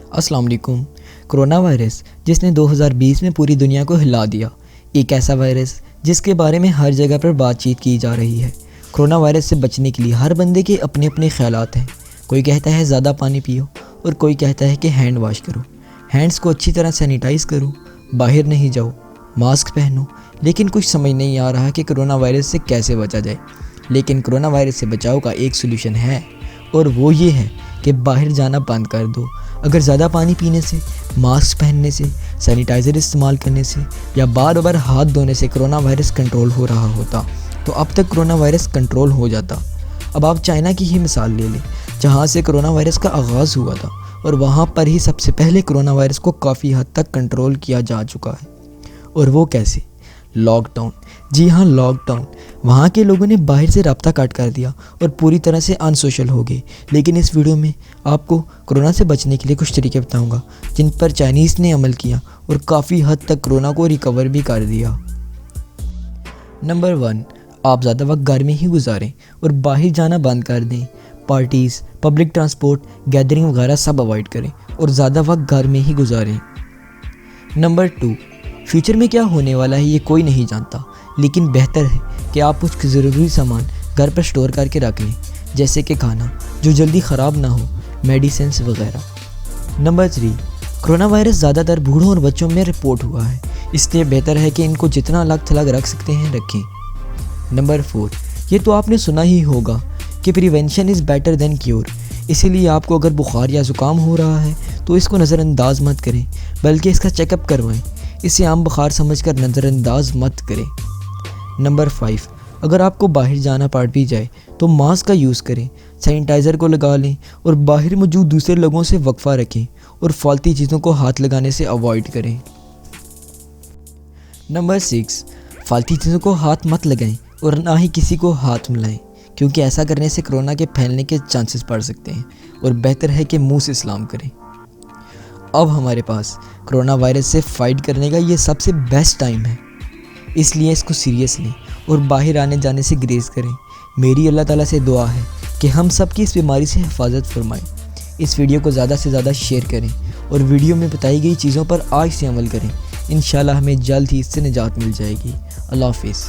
السلام علیکم۔ Corona virus جس نے 2020 میں پوری دنیا کو ہلا دیا، ایک ایسا وائرس جس کے بارے میں ہر جگہ پر بات چیت کی جا رہی ہے۔ کرونا وائرس سے بچنے کے لیے ہر بندے کے اپنے اپنے خیالات ہیں۔ کوئی کہتا ہے زیادہ پانی پیو اور کوئی کہتا ہے کہ ہینڈ واش کرو، ہینڈز کو اچھی طرح سینیٹائز کرو، باہر نہیں جاؤ، ماسک پہنو۔ لیکن کچھ سمجھ نہیں آ رہا کہ کرونا وائرس سے کیسے بچا جائے۔ لیکن کرونا وائرس سے بچاؤ کا ایک سولوشن ہے، اور وہ یہ ہے کہ باہر جانا بند کر دو۔ اگر زیادہ پانی پینے سے، ماسک پہننے سے، سینیٹائزر استعمال کرنے سے یا بار بار ہاتھ دھونے سے کرونا وائرس کنٹرول ہو رہا ہوتا تو اب تک کرونا وائرس کنٹرول ہو جاتا۔ اب آپ چائنا کی ہی مثال لے لیں، جہاں سے کرونا وائرس کا آغاز ہوا تھا، اور وہاں پر ہی سب سے پہلے کرونا وائرس کو کافی حد تک کنٹرول کیا جا چکا ہے۔ اور وہ کیسے؟ Lock down. جی ہاں، لاک ڈاؤن۔ وہاں کے لوگوں نے باہر سے رابطہ کاٹ کر دیا اور پوری طرح سے ان سوشل ہو گئے۔ لیکن اس ویڈیو میں آپ کو کرونا سے بچنے کے لیے کچھ طریقے بتاؤں گا جن پر چائنیز نے عمل کیا اور کافی حد تک کرونا کو ریکور بھی کر دیا۔ نمبر 1، آپ زیادہ وقت گھر میں ہی گزاریں اور باہر جانا بند کر دیں۔ پارٹیز، پبلک ٹرانسپورٹ، گیدرنگ وغیرہ سب اوائڈ کریں اور زیادہ وقت گھر میں ہی گزاریں۔ نمبر 2، فیوچر میں کیا ہونے والا ہے یہ کوئی نہیں جانتا، لیکن بہتر ہے کہ آپ کچھ ضروری سامان گھر پر سٹور کر کے رکھ لیں، جیسے کہ کھانا جو جلدی خراب نہ ہو، میڈیسنس وغیرہ۔ نمبر 3، کرونا وائرس زیادہ تر بوڑھوں اور بچوں میں رپورٹ ہوا ہے، اس لیے بہتر ہے کہ ان کو جتنا الگ تھلگ رکھ سکتے ہیں رکھیں۔ نمبر 4، یہ تو آپ نے سنا ہی ہوگا کہ prevention is better than cure, اسی لیے آپ کو اگر بخار یا زکام ہو رہا ہے تو اس کو نظر انداز مت کریں، بلکہ اس کا چیک اپ کروائیں۔ اسے عام بخار سمجھ کر نظر انداز مت کریں۔ نمبر 5، اگر آپ کو باہر جانا پڑ بھی جائے تو ماسک کا یوز کریں، سینیٹائزر کو لگا لیں اور باہر موجود دوسرے لوگوں سے وقفہ رکھیں اور فالتو چیزوں کو ہاتھ لگانے سے اوائڈ کریں۔ نمبر 6، فالتو چیزوں کو ہاتھ مت لگائیں اور نہ ہی کسی کو ہاتھ ملائیں، کیونکہ ایسا کرنے سے کرونا کے پھیلنے کے چانسز بڑھ سکتے ہیں، اور بہتر ہے کہ منہ سے سلام کریں۔ اب ہمارے پاس کرونا وائرس سے فائٹ کرنے کا یہ سب سے بیسٹ ٹائم ہے، اس لیے اس کو سیریس لیں اور باہر آنے جانے سے گریز کریں۔ میری اللہ تعالیٰ سے دعا ہے کہ ہم سب کی اس بیماری سے حفاظت فرمائیں۔ اس ویڈیو کو زیادہ سے زیادہ شیئر کریں اور ویڈیو میں بتائی گئی چیزوں پر آج سے عمل کریں۔ انشاءاللہ ہمیں جلد ہی اس سے نجات مل جائے گی۔ اللہ حافظ۔